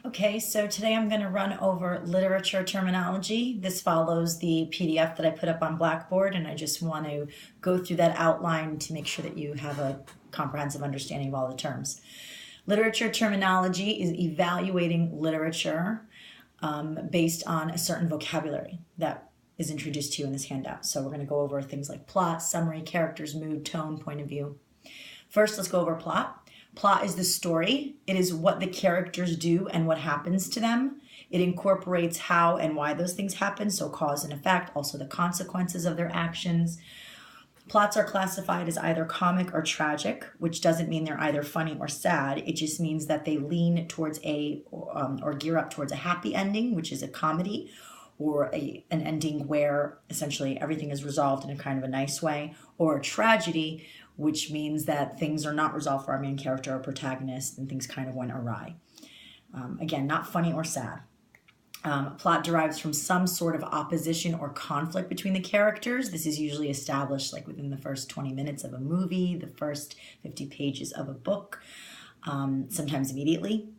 Okay, so today I'm going to run over literature terminology. This follows the PDF that I put up on Blackboard, and I just want to go through that outline to make sure that you have a comprehensive understanding of all the terms. Literature terminology is evaluating literature based on a certain vocabulary that is introduced to you in this handout. So we're going to go over things like plot, summary, characters, mood, tone, point of view. First, let's go over plot. Plot is the story. It is what the characters do and what happens to them. It incorporates how and why those things happen, so cause and effect, also the consequences of their actions. Plots are classified as either comic or tragic, which doesn't mean they're either funny or sad. It just means that they lean towards or gear up towards a happy ending, which is a comedy, or an ending where essentially everything is resolved in a kind of a nice way, or a tragedy, which means that things are not resolved for our main character or protagonist and things kind of went awry. Again, not funny or sad. Plot derives from some sort of opposition or conflict between the characters. This is usually established like within the first 20 minutes of a movie, the first 50 pages of a book, sometimes immediately.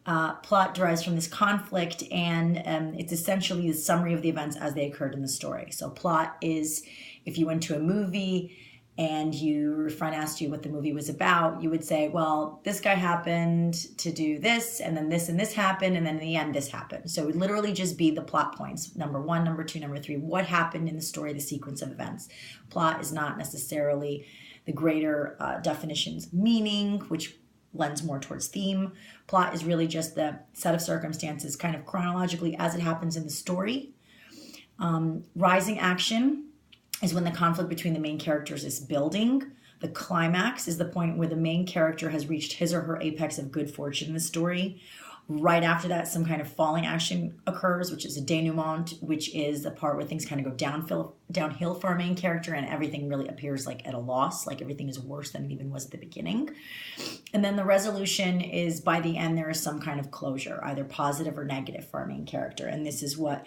Plot derives from this conflict, and it's essentially the summary of the events as they occurred in the story. So plot is, if you went to a movie and your friend asked you what the movie was about, you would say, well, this guy happened to do this, and this happened, and then in the end, this happened. So it would literally just be the plot points. Number 1, number 2, number 3, what happened in the story, the sequence of events. Plot is not necessarily the greater definition's meaning, which lends more towards theme. Plot is really just the set of circumstances kind of chronologically as it happens in the story. Rising action is when the conflict between the main characters is building. The climax is the point where the main character has reached his or her apex of good fortune in the story. Right after that, some kind of falling action occurs, which is a denouement, which is the part where things kind of go downhill for our main character and everything really appears like at a loss, like everything is worse than it even was at the beginning. And then the resolution is by the end, there is some kind of closure, either positive or negative for our main character. And this is what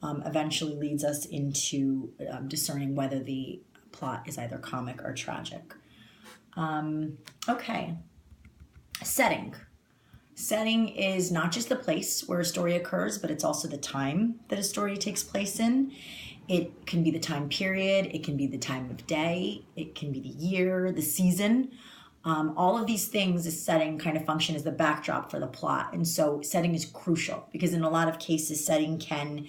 eventually leads us into discerning whether the plot is either comic or tragic. Okay. Setting. Setting is not just the place where a story occurs, but it's also the time that a story takes place in. It can be the time period, it can be the time of day, it can be the year, the season. All of these things, is setting kind of function as the backdrop for the plot. And so setting is crucial because in a lot of cases, setting can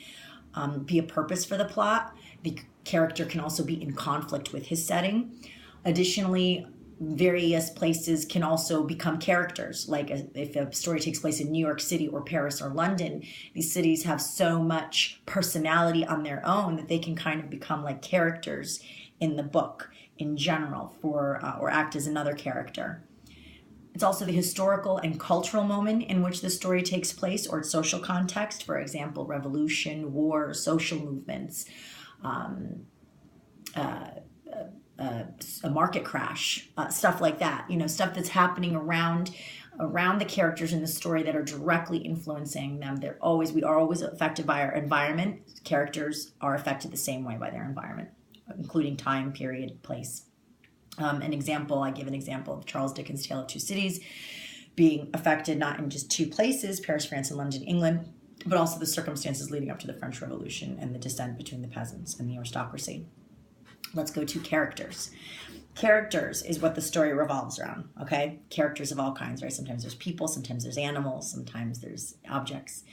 be a purpose for the plot. The character can also be in conflict with his setting. Additionally, various places can also become characters. Like if a story takes place in New York City or Paris or London, these cities have so much personality on their own that they can kind of become like characters in the book in general or act as another character. It's also the historical and cultural moment in which the story takes place or its social context. For example, revolution, war, social movements, a market crash, stuff like that. Stuff that's happening around the characters in the story that are directly influencing them. We are always affected by our environment. Characters are affected the same way by their environment, including time, period, place. I give an example of Charles Dickens' Tale of Two Cities being affected not in just two places, Paris, France, and London, England, but also the circumstances leading up to the French Revolution and the descent between the peasants and the aristocracy. Let's go to characters. Characters is what the story revolves around, okay? Characters of all kinds, right? Sometimes there's people, sometimes there's animals, sometimes there's objects.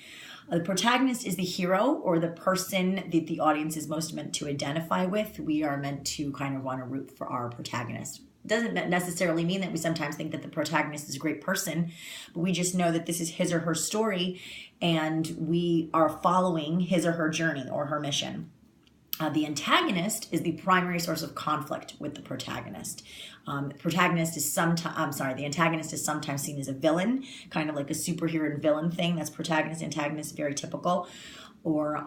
The protagonist is the hero or the person that the audience is most meant to identify with. We are meant to kind of want to root for our protagonist. It doesn't necessarily mean that we sometimes think that the protagonist is a great person, but we just know that this is his or her story and we are following his or her journey or her mission. The antagonist is the primary source of conflict with the protagonist. The antagonist is sometimes seen as a villain, kind of like a superhero and villain thing. That's protagonist, antagonist, very typical. Or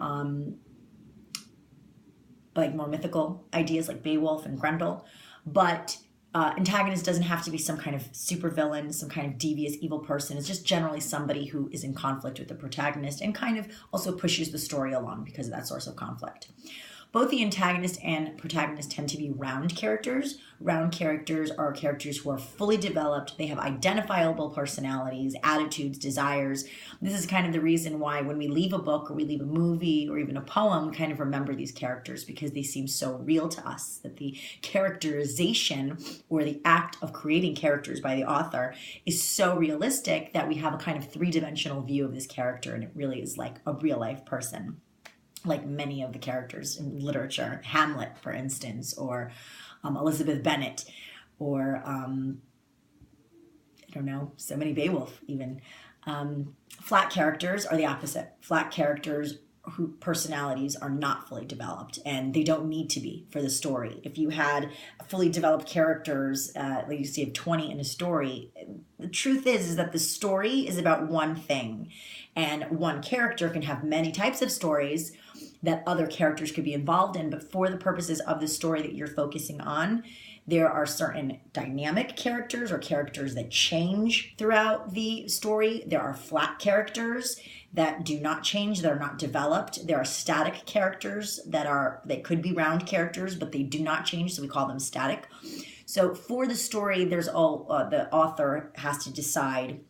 like more mythical ideas like Beowulf and Grendel. But antagonist doesn't have to be some kind of super villain, some kind of devious evil person. It's just generally somebody who is in conflict with the protagonist and kind of also pushes the story along because of that source of conflict. both the antagonist and protagonist tend to be round characters. Round characters are characters who are fully developed. They have identifiable personalities, attitudes, desires. This is kind of the reason why when we leave a book or we leave a movie or even a poem, we kind of remember these characters because they seem so real to us, that the characterization or the act of creating characters by the author is so realistic that we have a kind of three-dimensional view of this character, and it really is like a real-life person, like many of the characters in literature. Hamlet, for instance, or Elizabeth Bennet, or I don't know, so many Beowulf even. Flat characters are the opposite. Flat characters whose personalities are not fully developed, and they don't need to be for the story. If you had fully developed characters, like you see, have 20 in a story, the truth is that the story is about one thing, and one character can have many types of stories that other characters could be involved in, but for the purposes of the story that you're focusing on, there are certain dynamic characters or characters that change throughout the story. There are flat characters that do not change, that are not developed. There are static characters that could be round characters, but they do not change, so we call them static. So for the story, the author has to decide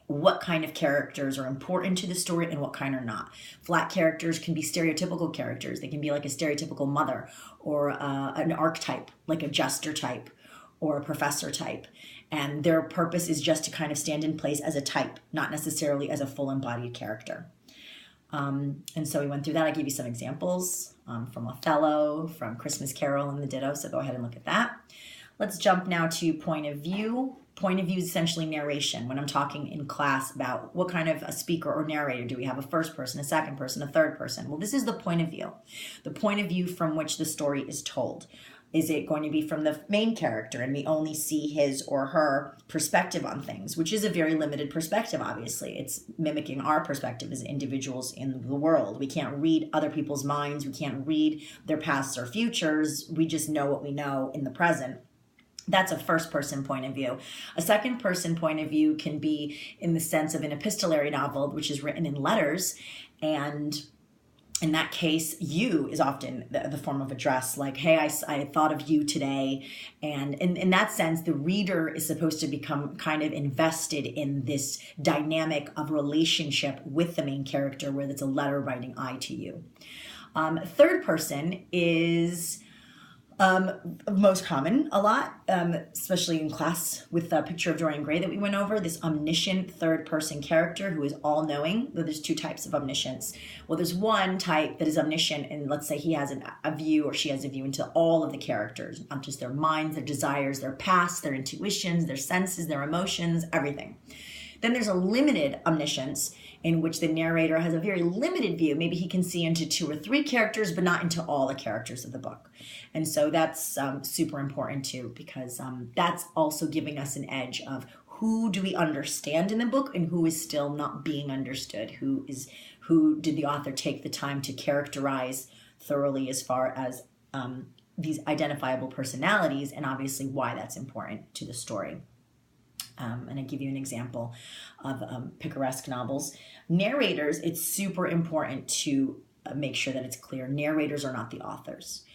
what kind of characters are important to the story and what kind are not. Flat characters can be stereotypical characters. They can be like a stereotypical mother or an archetype, like a jester type or a professor type. And their purpose is just to kind of stand in place as a type, not necessarily as a full embodied character. And so we went through that. I gave you some examples from Othello, from Christmas Carol and the Ditto. So go ahead and look at that. Let's jump now to point of view. Point of view is essentially narration. When I'm talking in class about what kind of a speaker or narrator, do we have a first person, a second person, a third person? Well, this is the point of view. The point of view from which the story is told. Is it going to be from the main character and we only see his or her perspective on things, which is a very limited perspective, obviously. It's mimicking our perspective as individuals in the world. We can't read other people's minds. We can't read their pasts or futures. We just know what we know in the present. That's a first-person point of view. A second-person point of view can be in the sense of an epistolary novel, which is written in letters, and in that case, you is often the form of address, like, hey, I thought of you today. And in that sense, the reader is supposed to become kind of invested in this dynamic of relationship with the main character, where it's a letter writing I to you. Third person is most common a lot, especially in class with the picture of Dorian Gray that we went over, this omniscient third person character who is all knowing. There's two types of omniscience. Well, there's one type that is omniscient, and let's say he has a view or she has a view into all of the characters, not just their minds, their desires, their past, their intuitions, their senses, their emotions, everything. Then there's a limited omniscience in which the narrator has a very limited view. Maybe he can see into 2 or 3 characters, but not into all the characters of the book. And so that's super important too, because that's also giving us an edge of who do we understand in the book and who is still not being understood. Who did the author take the time to characterize thoroughly as far as these identifiable personalities, and obviously why that's important to the story. And I give you an example of picaresque novels. Narrators, it's super important to make sure that it's clear. Narrators are not the authors.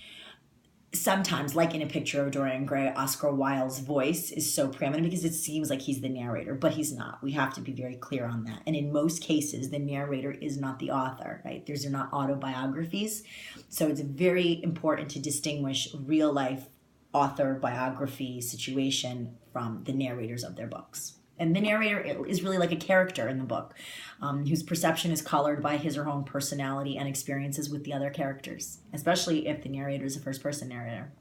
Sometimes, like in A Picture of Dorian Gray, Oscar Wilde's voice is so preeminent because it seems like he's the narrator, but he's not. We have to be very clear on that. And in most cases, the narrator is not the author, right? These are not autobiographies. So it's very important to distinguish real life author biography situation from the narrators of their books. And the narrator is really like a character in the book, whose perception is colored by his or her own personality and experiences with the other characters, especially if the narrator is a first-person narrator.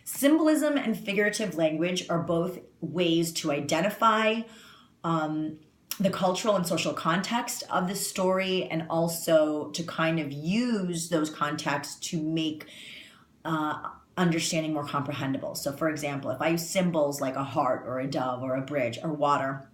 Symbolism and figurative language are both ways to identify the cultural and social context of the story, and also to kind of use those contexts to make understanding more comprehensible. So for example, if I use symbols like a heart or a dove or a bridge or water,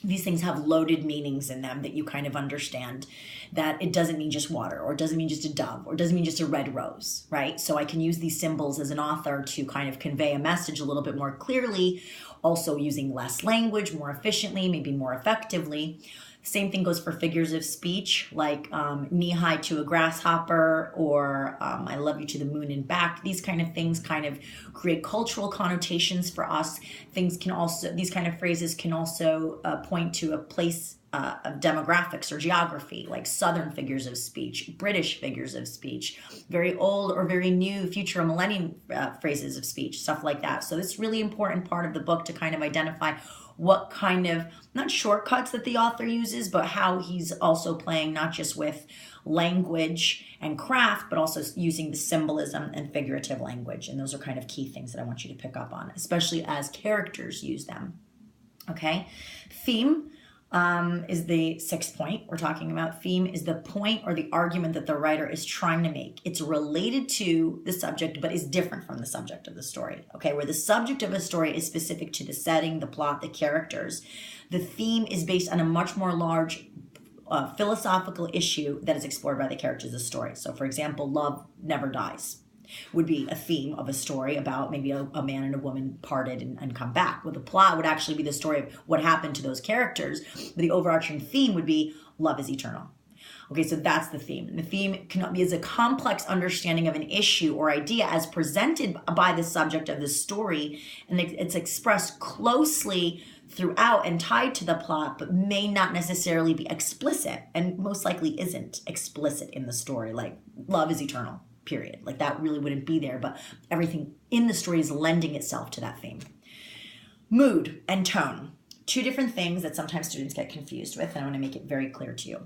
these things have loaded meanings in them that you kind of understand, that it doesn't mean just water, or it doesn't mean just a dove, or it doesn't mean just a red rose, right? So I can use these symbols as an author to kind of convey a message a little bit more clearly, also using less language, more efficiently, maybe more effectively. Same thing goes for figures of speech, like knee-high to a grasshopper, or I love you to the moon and back. These kind of things kind of create cultural connotations for us. These kind of phrases can also point to a place of demographics or geography, like Southern figures of speech, British figures of speech, very old or very new future or millennium phrases of speech, stuff like that. So it's really important part of the book to kind of identify what kind of, not shortcuts that the author uses, but how he's also playing not just with language and craft, but also using the symbolism and figurative language. And those are kind of key things that I want you to pick up on, especially as characters use them. Okay, theme is the sixth point we're talking about. Theme is the point or the argument that the writer is trying to make. It's related to the subject, but is different from the subject of the story. Okay, where the subject of a story is specific to the setting, the plot, the characters. The theme is based on a much more large philosophical issue that is explored by the characters of the story. So, for example, love never dies would be a theme of a story about maybe a man and a woman parted and come back. Well, the plot would actually be the story of what happened to those characters, but the overarching theme would be love is eternal. Okay, so that's the theme. And the theme can be as a complex understanding of an issue or idea as presented by the subject of the story, and it's expressed closely throughout and tied to the plot, but may not necessarily be explicit, and most likely isn't explicit in the story, like love is eternal. Period. Like that really wouldn't be there, but everything in the story is lending itself to that theme. Mood and tone. Two different things that sometimes students get confused with, and I want to make it very clear to you.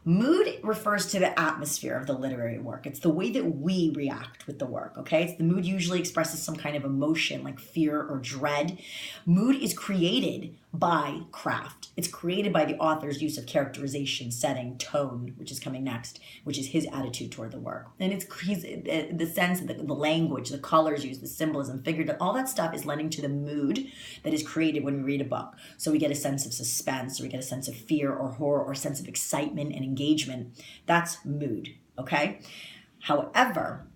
Mood refers to the atmosphere of the literary work. It's the way that we react with the work, okay? It's the mood usually expresses some kind of emotion like fear or dread. Mood is created by craft. It's created by the author's use of characterization, setting, tone, which is coming next, which is his attitude toward the work. And it's the sense, the language, the colors used, the symbolism, figurative, all that stuff is lending to the mood that is created when we read a book. So we get a sense of suspense, or we get a sense of fear or horror, or a sense of excitement and engagement. That's mood, okay? However,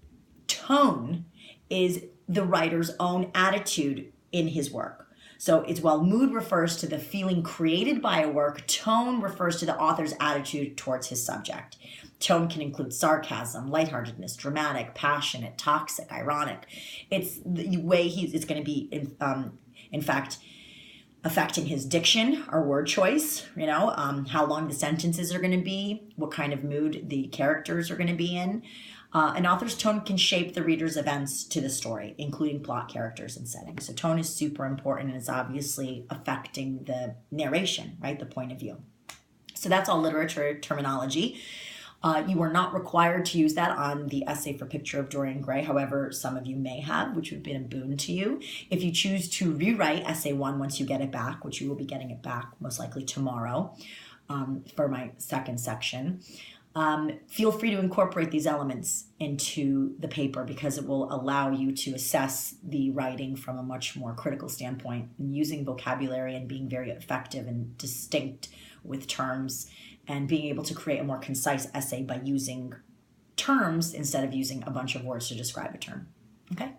tone is the writer's own attitude in his work. So it's while mood refers to the feeling created by a work, tone refers to the author's attitude towards his subject. Tone can include sarcasm, lightheartedness, dramatic, passionate, toxic, ironic. It's the way it's going to be, in fact, affecting his diction or word choice, how long the sentences are going to be, what kind of mood the characters are going to be in. An author's tone can shape the reader's events to the story, including plot, characters, and settings. So tone is super important, and it's obviously affecting the narration, right? The point of view. So that's all literature terminology. You are not required to use that on the essay for Picture of Dorian Gray. However, some of you may have, which would have been a boon to you. If you choose to rewrite essay 1 once you get it back, which you will be getting it back most likely tomorrow for my second section, feel free to incorporate these elements into the paper, because it will allow you to assess the writing from a much more critical standpoint, and using vocabulary and being very effective and distinct with terms, and being able to create a more concise essay by using terms instead of using a bunch of words to describe a term. Okay?